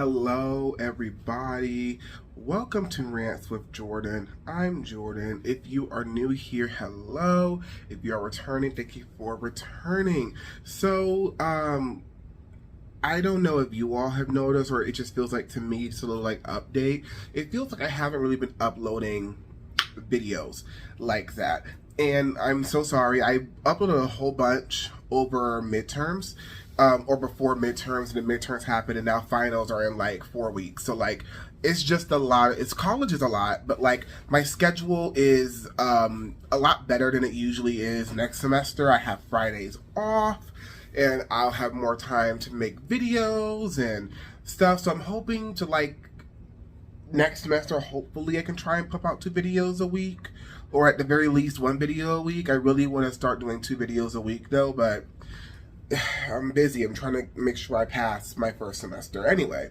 Hello, everybody. Welcome to Rants with Jordan. I'm Jordan. If you are new here, hello. If you are returning, thank you for returning. I don't know if you all have noticed, or it just feels like to me, it's a little like update. It feels like I haven't really been uploading videos like that. And I'm so sorry. I uploaded a whole bunch over midterms. Or before midterms, and the midterms happen, and now finals are in like 4 weeks. So like, it's just a lot. It's college is a lot, but like my schedule is a lot better than it usually is. Next semester, I have Fridays off, and I'll have more time to make videos and stuff. So I'm hoping to like next semester, hopefully I can try and pump out 2 videos a week, or at the very least 1 video a week. I really want to start doing 2 videos a week though, but I'm busy. I'm trying to make sure I pass my first semester. Anyway,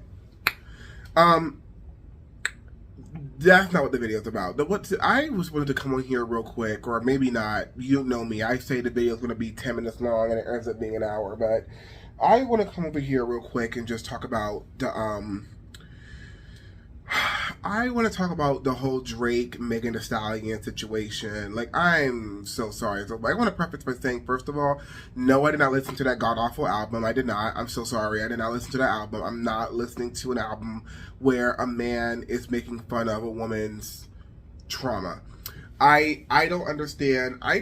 that's not what the video's about. I was wanted to come on here real quick, or maybe not. You know me. I say the video's going to be 10 minutes long, and it ends up being an hour. But I want to come over here real quick and just talk about the I want to talk about the whole Drake, Megan Thee Stallion situation. Like, I'm so sorry. So I want to preface by saying, first of all, no, I did not listen to that god-awful album. I did not. I'm so sorry. I did not listen to that album. I'm not listening to an album where a man is making fun of a woman's trauma. I don't understand. I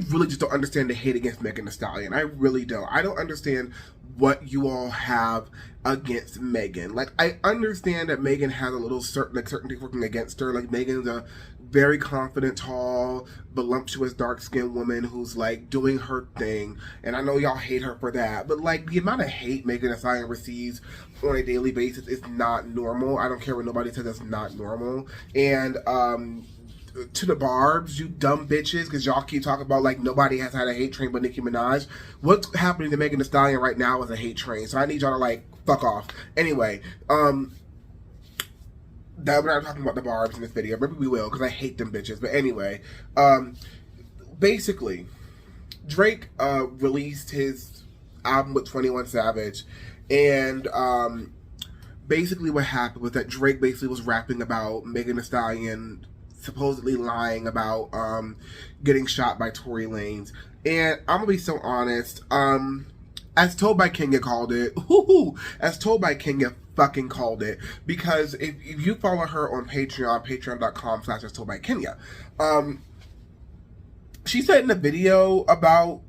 really just don't understand the hate against Megan Thee Stallion. I really don't. I don't understand what you all have against Megan. Like, I understand that Megan has a little certain things working against her. Like, Megan's a very confident, tall, voluptuous, dark-skinned woman who's, like, doing her thing. And I know y'all hate her for that. But, like, the amount of hate Megan Thee Stallion receives on a daily basis is not normal. I don't care what nobody says, that's not normal. And, to the barbs, you dumb bitches, because y'all keep talking about like nobody has had a hate train but Nicki Minaj. What's happening to Megan Thee Stallion right now is a hate train, so I need y'all to like fuck off. Anyway, that we're not talking about the barbs in this video. Maybe we will, because I hate them bitches. But anyway, basically, Drake released his album with 21 Savage, and basically what happened was that Drake basically was rapping about Megan Thee Stallion supposedly lying about getting shot by Tory Lanez. And I'm gonna be so honest, as told by Kanye called it, as told by Kanye fucking called it, because if you follow her on Patreon, patreon.com/as told by Kenya, she said in a video about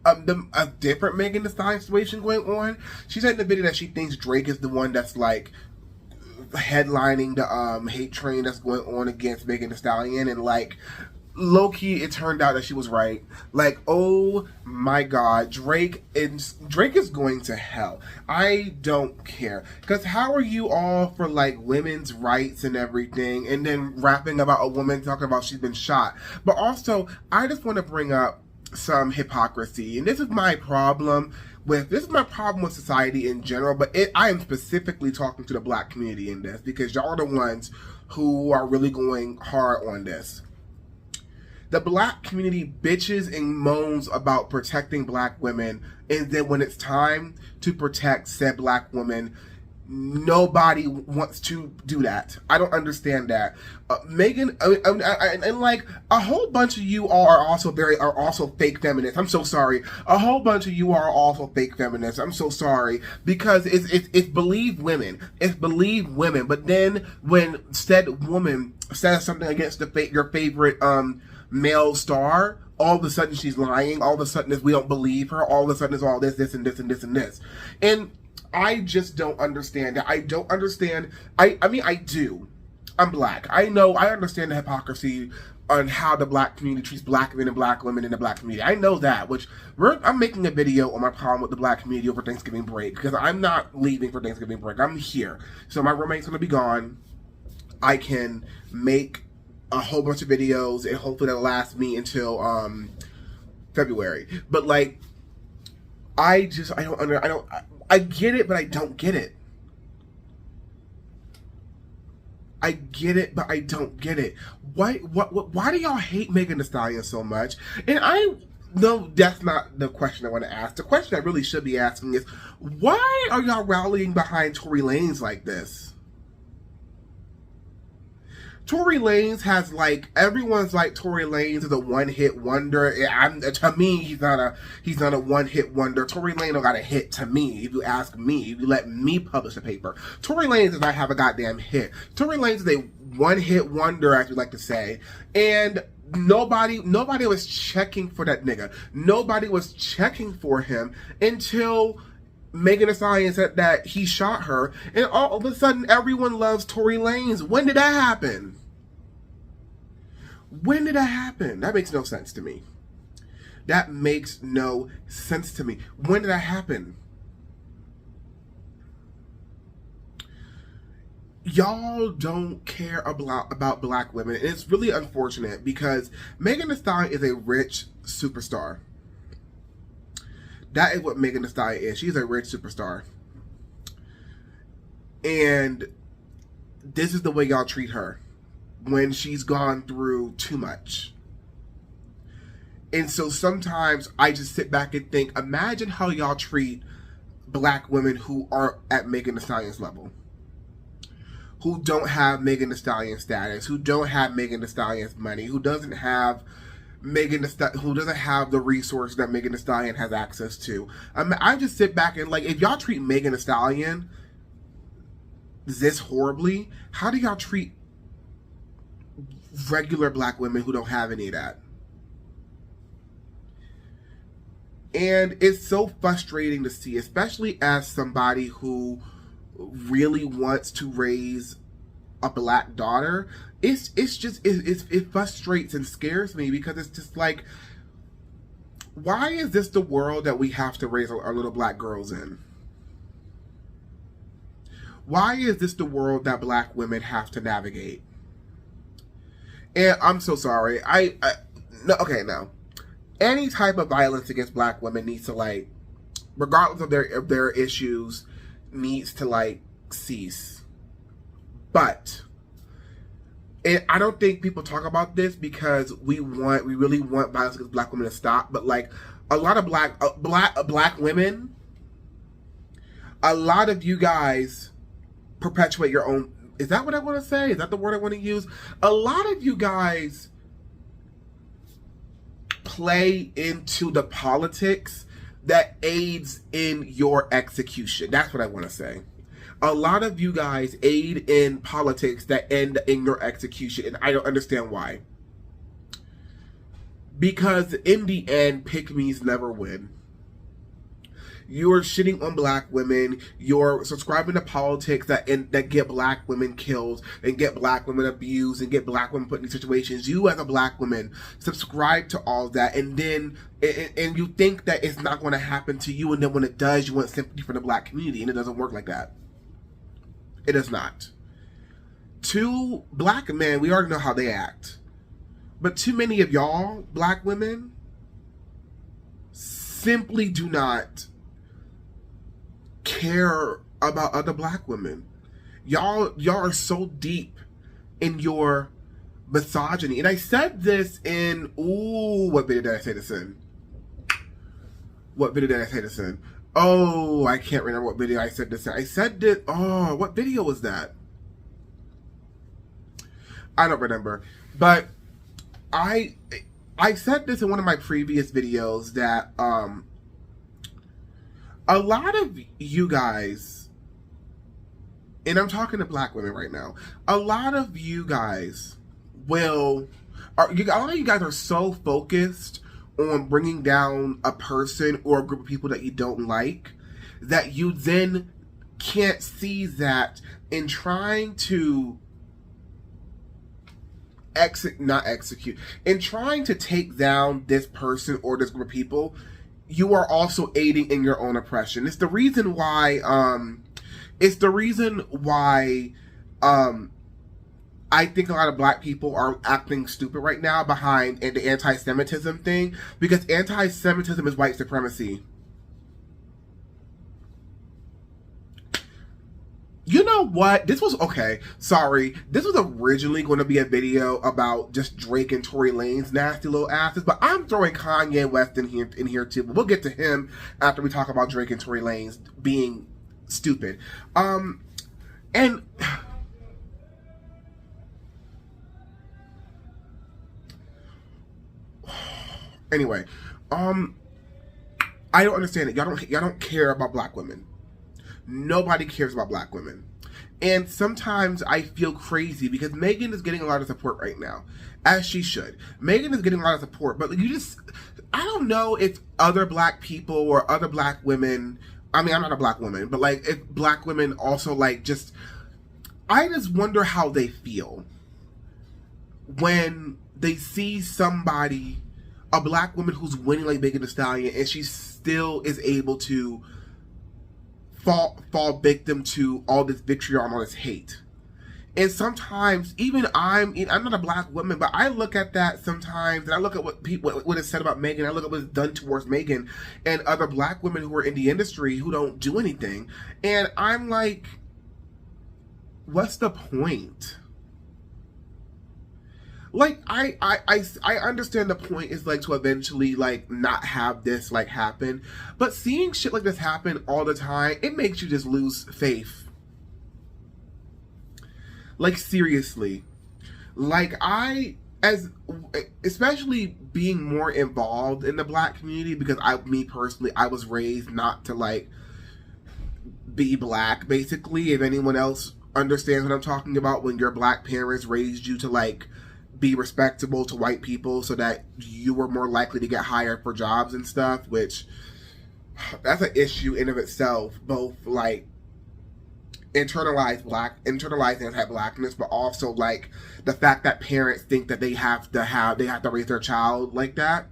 a different Megan Thee Stallion situation going on. She said in the video that she thinks Drake is the one that's like headlining the hate train that's going on against Megan Thee Stallion, and like low-key it turned out that she was right. Like, oh my god, Drake is going to hell. I don't care, because how are you all for like women's rights and everything, and then rapping about a woman talking about she's been shot? But also, I just want to bring up some hypocrisy, and this is my problem with society in general, but I am specifically talking to the black community in this, because y'all are the ones who are really going hard on this. The black community bitches and moans about protecting black women, and then when it's time to protect said black woman, nobody wants to do that. I don't understand that. Megan, and like a whole bunch of you all are also fake feminists. I'm so sorry. A whole bunch of you are also fake feminists. I'm so sorry, because it's believe women. It's believe women. But then when said woman says something against your favorite male star, all of a sudden she's lying. All of a sudden we don't believe her. All of a sudden it's all this and this and this and this. And I just don't understand it. I don't understand. I mean, I do. I'm black. I know. I understand the hypocrisy on how the black community treats black men and black women in the black community. I know that, I'm making a video on my problem with the black community over Thanksgiving break, because I'm not leaving for Thanksgiving break. I'm here. So my roommate's going to be gone. I can make a whole bunch of videos, and hopefully that'll last me until February. But like, I get it, but I don't get it. I get it, but I don't get it. Why do y'all hate Megan Thee Stallion so much? And No, that's not the question I want to ask. The question I really should be asking is, why are y'all rallying behind Tory Lanez like this? Tory Lanez has like, everyone's like Tory Lanez is a one-hit wonder. To me, he's not a one-hit wonder. Tory Lanez don't got a hit to me. If you ask me, if you let me publish a paper, Tory Lanez does not have a goddamn hit. Tory Lanez is a one-hit wonder, as we like to say, and nobody was checking for that nigga. Nobody was checking for him until Megan Thee Stallion said that he shot her, and all of a sudden everyone loves Tory Lanez. When did that happen? When did that happen? That makes no sense to me. That makes no sense to me. When did that happen? Y'all don't care about black women. And it's really unfortunate because Megan Thee Stallion is a rich superstar. That is what Megan Thee Stallion is. She's a rich superstar. And this is the way y'all treat her when she's gone through too much. And so sometimes I just sit back and think, imagine how y'all treat black women who aren't at Megan Thee Stallion's level. Who don't have Megan Thee Stallion status, who don't have Megan Thee Stallion's money, who doesn't have the resources that Megan Thee Stallion has access to. I just sit back and like, if y'all treat Megan Thee Stallion this horribly, how do y'all treat regular black women who don't have any of that? And it's so frustrating to see, especially as somebody who really wants to raise a black daughter. It frustrates and scares me because it's just like, why is this the world that we have to raise our little black girls in? Why is this the world that black women have to navigate? And I'm so sorry. No. Any type of violence against black women needs to, like, regardless of their issues, needs to, like, cease. But I don't think people talk about this because we really want violence against black women to stop. But like a lot of black women, a lot of you guys perpetuate your own. Is that what I want to say? Is that the word I want to use? A lot of you guys play into the politics that aids in your execution. That's what I want to say. A lot of you guys aid in politics that end in your execution, and I don't understand why. Because in the end, pick-me's never win. You're shitting on black women. You're subscribing to politics that get black women killed and get black women abused and get black women put in these situations. You as a black woman subscribe to all that, and then and you think that it's not going to happen to you, and then when it does, you want sympathy for the black community, and it doesn't work like that. It does not. To black men, we already know how they act. But too many of y'all, black women, simply do not care about other black women. Y'all are so deep in your misogyny. And I said this in, what video did I say this in? What video did I say this in? Oh, I can't remember what video I said this in. I said this, what video was that? I don't remember. But I said this in one of my previous videos that a lot of you guys, and I'm talking to black women right now, a lot of you guys a lot of you guys are so focused on bringing down a person or a group of people that you don't like that you then can't see that in trying to in trying to take down this person or this group of people, you are also aiding in your own oppression. It's the reason why I think a lot of black people are acting stupid right now behind the anti-Semitism thing, because anti-Semitism is white supremacy. You know what? This was okay. Sorry. This was originally going to be a video about just Drake and Tory Lanez nasty little asses, but I'm throwing Kanye West in here too. But we'll get to him after we talk about Drake and Tory Lanez being stupid. And anyway, I don't understand it. Y'all don't care about black women. Nobody cares about black women. And sometimes I feel crazy because Megan is getting a lot of support right now, as she should. Megan is getting a lot of support, but I don't know if other black people or other black women, I mean, I'm not a black woman, but like if black women also like I just wonder how they feel when they see somebody, a black woman who's winning like Megan Thee Stallion, and she still is able to fall victim to all this vitriol and all this hate. And sometimes even I'm not a black woman, but I look at that sometimes, and I look at what is said about Megan. I look at what's done towards Megan and other black women who are in the industry who don't do anything, and I'm like, what's the point? Like, I understand the point is like to eventually like not have this like happen, but seeing shit like this happen all the time, it makes you just lose faith. Like, seriously. Like, especially being more involved in the black community, because me personally, I was raised not to like be black, basically. If anyone else understands what I'm talking about, when your black parents raised you to like be respectable to white people so that you were more likely to get hired for jobs and stuff, which that's an issue in of itself, both like internalized anti-blackness, but also like the fact that parents think that they have to raise their child like that.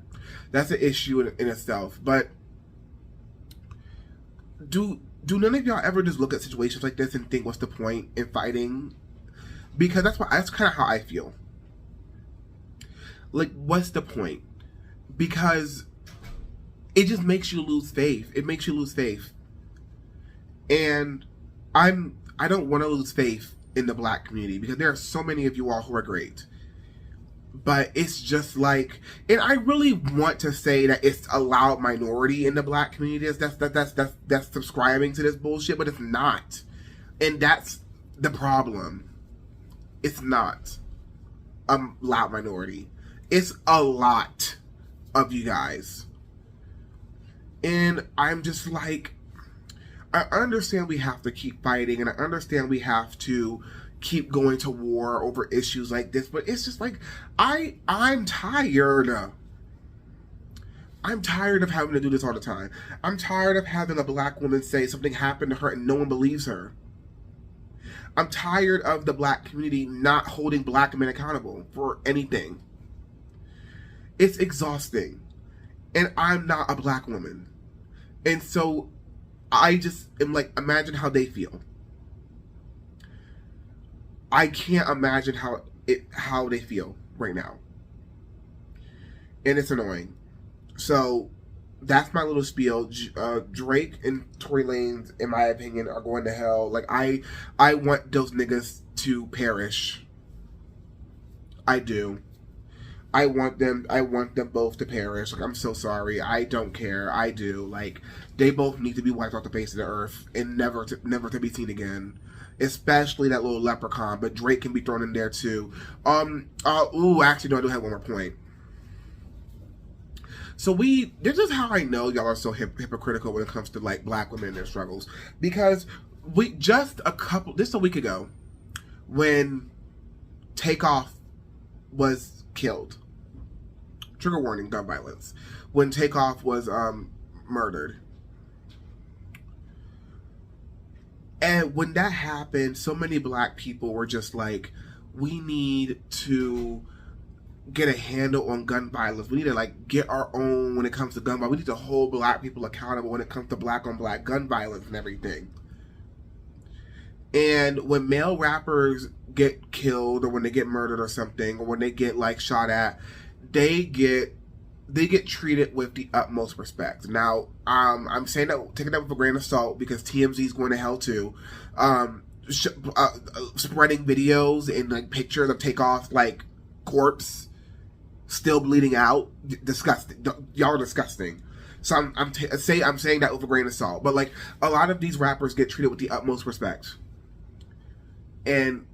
That's an issue in itself. But do none of y'all ever just look at situations like this and think, what's the point in fighting? Because that's kind of how I feel. Like, what's the point? Because it just makes you lose faith. It makes you lose faith. And I don't want to lose faith in the black community, because there are so many of you all who are great. But it's just like, and I really want to say that it's a loud minority in the black community that's subscribing to this bullshit, but it's not. And that's the problem. It's not a loud minority. It's a lot of you guys. And I'm just like, I understand we have to keep fighting, and I understand we have to keep going to war over issues like this, but it's just like, I'm tired. I'm tired of having to do this all the time. I'm tired of having a black woman say something happened to her and no one believes her. I'm tired of the black community not holding black men accountable for anything. It's exhausting. And I'm not a black woman. And so I just am like, imagine how they feel. I can't imagine how they feel right now. And it's annoying. So that's my little spiel. Drake and Tory Lanez, in my opinion, are going to hell. Like, I want those niggas to perish. I do. I want them both to perish. Like, I'm so sorry. I don't care. I do. Like, they both need to be wiped off the face of the earth and never to be seen again. Especially that little leprechaun, but Drake can be thrown in there too. Actually, no, I do have one more point. So this is how I know y'all are so hypocritical when it comes to like black women and their struggles. Because just a week ago, when Takeoff was killed. Trigger warning, gun violence. When Takeoff was murdered. And when that happened, so many black people were just like, we need to get a handle on gun violence. We need to like get our own when it comes to gun violence. We need to hold black people accountable when it comes to black on black gun violence and everything. And when male rappers get killed, or when they get murdered or something, or when they get like shot at, they get treated with the utmost respect. Now, I'm saying that, taking that with a grain of salt, because TMZ is going to hell too. spreading videos and like pictures of Takeoff's like corpse still bleeding out. Disgusting. Y'all are disgusting. So I'm saying that with a grain of salt. But like a lot of these rappers get treated with the utmost respect. And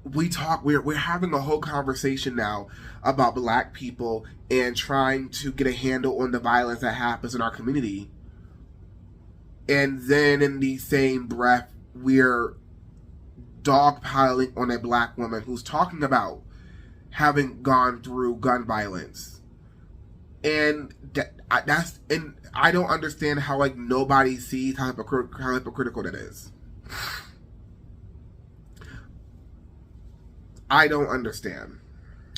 we're having a whole conversation now about black people and trying to get a handle on the violence that happens in our community. And then in the same breath, we're dogpiling on a black woman who's talking about having gone through gun violence. And I don't understand how like nobody sees how hypocritical that is. I don't understand.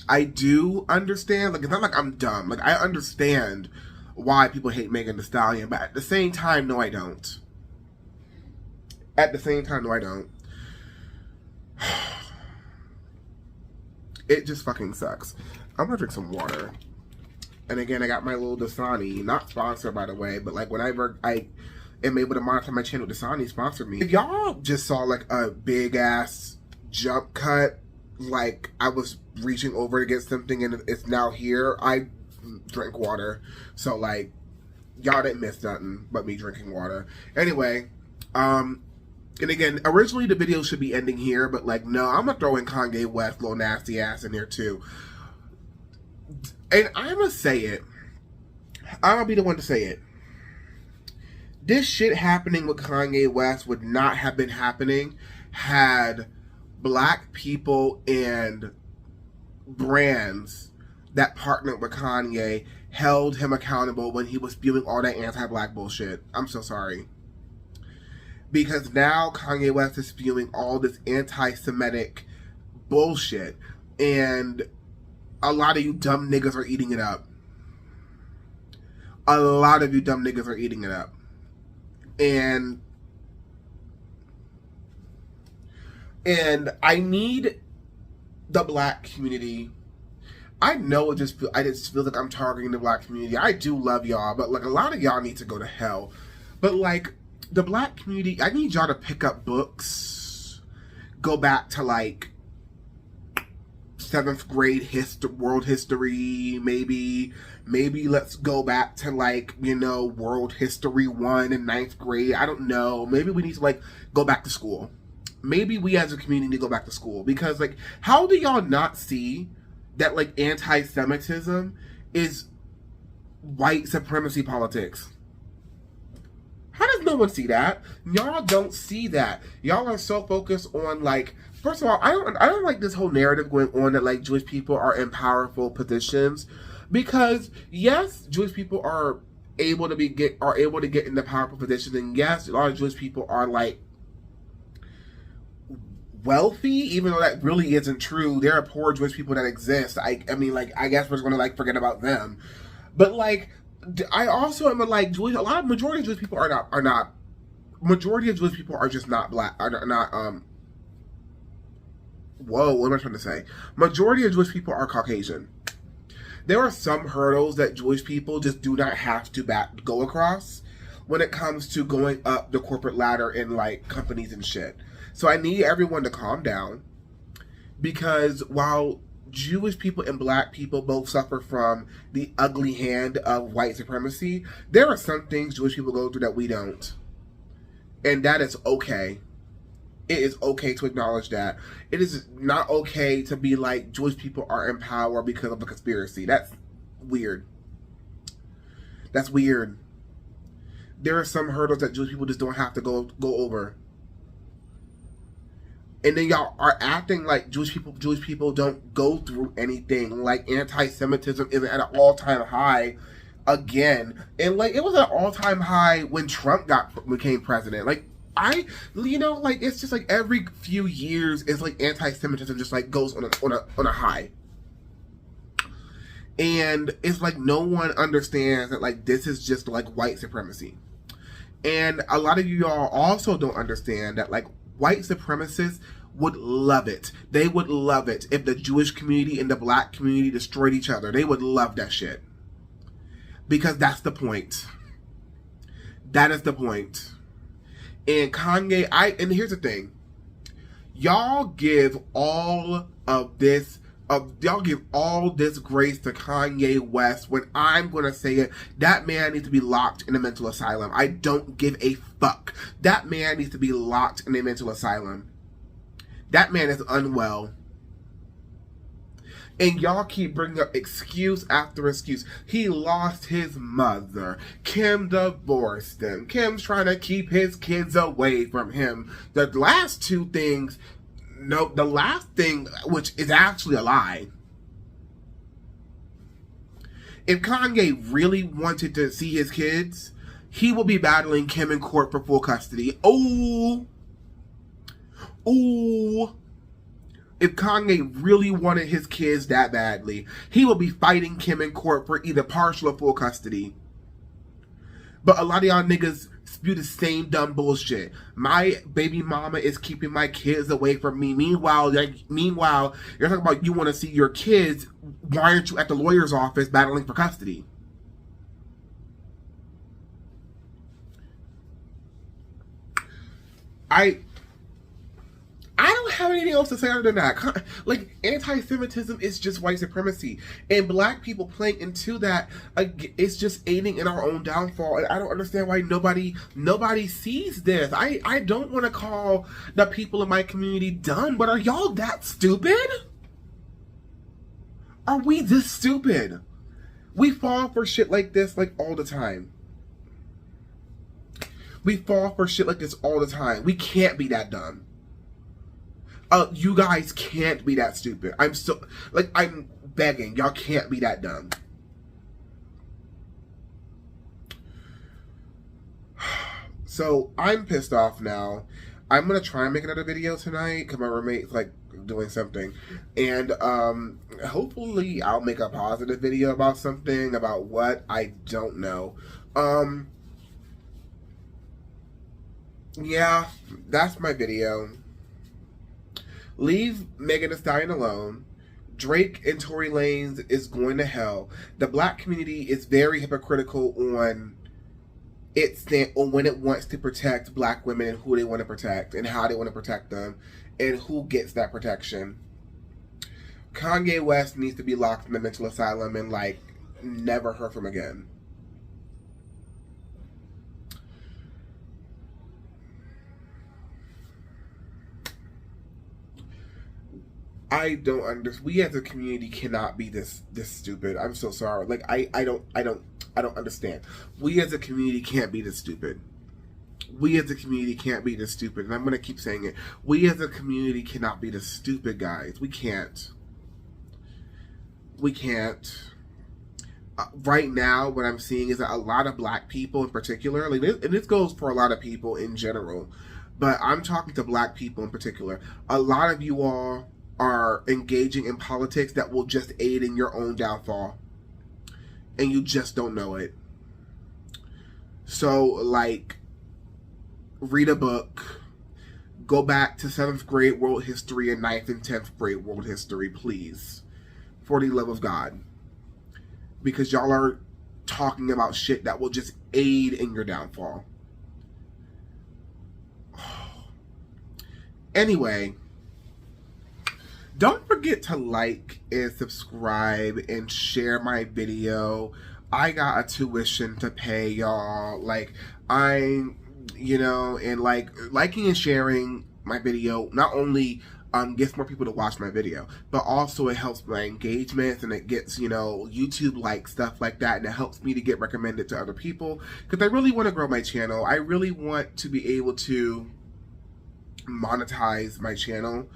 I do understand. Like, it's not like I'm dumb. Like, I understand why people hate Megan Thee Stallion, but at the same time, no, I don't. At the same time, no, I don't. It just fucking sucks. I'm gonna drink some water. And again, I got my little Dasani, not sponsored by the way, but like whenever I am able to monitor my channel, Dasani sponsored me. If y'all just saw like a big ass jump cut, like I was reaching over to get something and it's now here, I drink water. So like, y'all didn't miss nothing but me drinking water. Anyway, and again, originally the video should be ending here, but like, no, I'm gonna throw in Kanye West, little nasty ass in there too. And I'm gonna say it. I'll be the one to say it. This shit happening with Kanye West would not have been happening had black people and brands that partnered with Kanye held him accountable when he was spewing all that anti-black bullshit. I'm so sorry. Because now Kanye West is spewing all this anti-Semitic bullshit, and a lot of you dumb niggas are eating it up. A lot of you dumb niggas are eating it up. And I need the black community. I know I just feel like I'm targeting the black community. I do love y'all, but like a lot of y'all need to go to hell. But like the black community, I need y'all to pick up books, go back to like 7th grade world history, maybe let's go back to like, you know, world history 1 in 9th grade. I don't know. Maybe we need to like go back to school. Maybe we as a community need to go back to school, because like, how do y'all not see that like anti-Semitism is white supremacy politics? How does no one see that? Y'all don't see that. Y'all are so focused on like, first of all, I don't like this whole narrative going on that like Jewish people are in powerful positions, because yes, Jewish people are able to get into powerful positions, and yes, a lot of Jewish people are like wealthy, even though that really isn't true. There are poor Jewish people that exist. I mean, like, I guess we're just gonna like forget about them. But like, I also am like Jewish. Majority of Jewish people are not. Majority of Jewish people are just not black. Are not. Whoa, what am I trying to say? Majority of Jewish people are Caucasian. There are some hurdles that Jewish people just do not have to go across when it comes to going up the corporate ladder in like companies and shit. So I need everyone to calm down, because while Jewish people and black people both suffer from the ugly hand of white supremacy, there are some things Jewish people go through that we don't. And that is okay. It is okay to acknowledge that. It is not okay to be like Jewish people are in power because of a conspiracy. That's weird. That's weird. There are some hurdles that Jewish people just don't have to go over. And then y'all are acting like Jewish people don't go through anything. Like anti-Semitism is at an all-time high again. And like it was at an all-time high when Trump became president. Like like it's just like every few years it's like anti-Semitism just like goes on a high. And it's like no one understands that like this is just like white supremacy. And a lot of you all also don't understand that like white supremacists would love it. They would love it if the Jewish community and the black community destroyed each other. They would love that shit. Because that's the point. That is the point. And Kanye, and here's the thing. Y'all give all of this y'all give all this grace to Kanye West when I'm gonna say it. That man needs to be locked in a mental asylum. I don't give a fuck. That man needs to be locked in a mental asylum. That man is unwell. And y'all keep bringing up excuse after excuse. He lost his mother. Kim divorced him. Kim's trying to keep his kids away from him. The last two things, no, the last thing, which is actually a lie. If Kanye really wanted to see his kids, he will be battling Kim in court for full custody. Ooh. Ooh. If Kanye really wanted his kids that badly, he will be fighting Kim in court for either partial or full custody. But a lot of y'all niggas spew the same dumb bullshit. My baby mama is keeping my kids away from me. Meanwhile, you're talking about you want to see your kids. Why aren't you at the lawyer's office battling for custody? I don't have anything else to say other than that. Like, anti-Semitism is just white supremacy. And black people playing into that, it's just aiding in our own downfall. And I don't understand why nobody sees this. I don't want to call the people in my community dumb, but are y'all that stupid? Are we this stupid? We fall for shit like this, like, all the time. We fall for shit like this all the time. We can't be that dumb. You guys can't be that stupid. I'm begging. Y'all can't be that dumb. So, I'm pissed off now. I'm going to try and make another video tonight because my roommate's, like, doing something. And, hopefully I'll make a positive video about something. About what? I don't know. Yeah, that's my video. Leave Megan Thee Stallion alone. Drake and Tory Lanez is going to hell. The black community is very hypocritical on when it wants to protect black women and who they want to protect and how they want to protect them and who gets that protection. Kanye West needs to be locked in a mental asylum and, like, never heard from again. I don't understand. We as a community cannot be this stupid. I'm so sorry. Like, I don't understand. We as a community can't be this stupid. We as a community can't be this stupid. And I'm going to keep saying it. We as a community cannot be this stupid, guys. We can't. We can't. Right now, what I'm seeing is that a lot of black people in particular, like this, and this goes for a lot of people in general, but I'm talking to black people in particular. A lot of you all are engaging in politics that will just aid in your own downfall. And you just don't know it. So, like, read a book. Go back to 7th grade world history and 9th and 10th grade world history, please. For the love of God. Because y'all are talking about shit that will just aid in your downfall. Anyway, don't forget to like and subscribe and share my video. I got a tuition to pay, y'all. Like, and like, liking and sharing my video not only gets more people to watch my video, but also it helps my engagements and it gets, YouTube like stuff like that, and it helps me to get recommended to other people because I really want to grow my channel. I really want to be able to monetize my channel.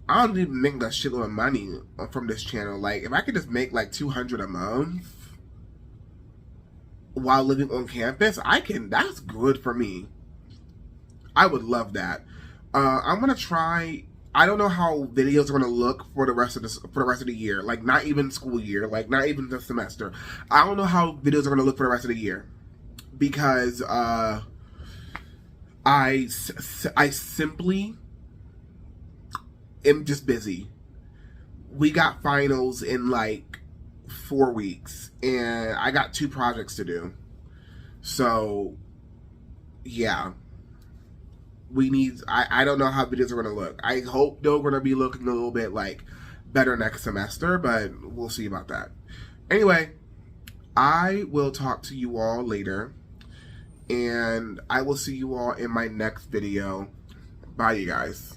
I don't even make a shitload of money from this channel. Like, if I could just make like $200 a month while living on campus, that's good for me. I would love that. I'm gonna try. I don't know how videos are gonna look for the rest of the year. Like, not even school year. Like, not even the semester. I don't know how videos are gonna look for the rest of the year because I simply am just busy. We got finals in like 4 weeks and I got 2 projects to do. So, yeah. I don't know how videos are going to look. I hope they're going to be looking a little bit like better next semester, but we'll see about that. Anyway, I will talk to you all later, and I will see you all in my next video. Bye, you guys.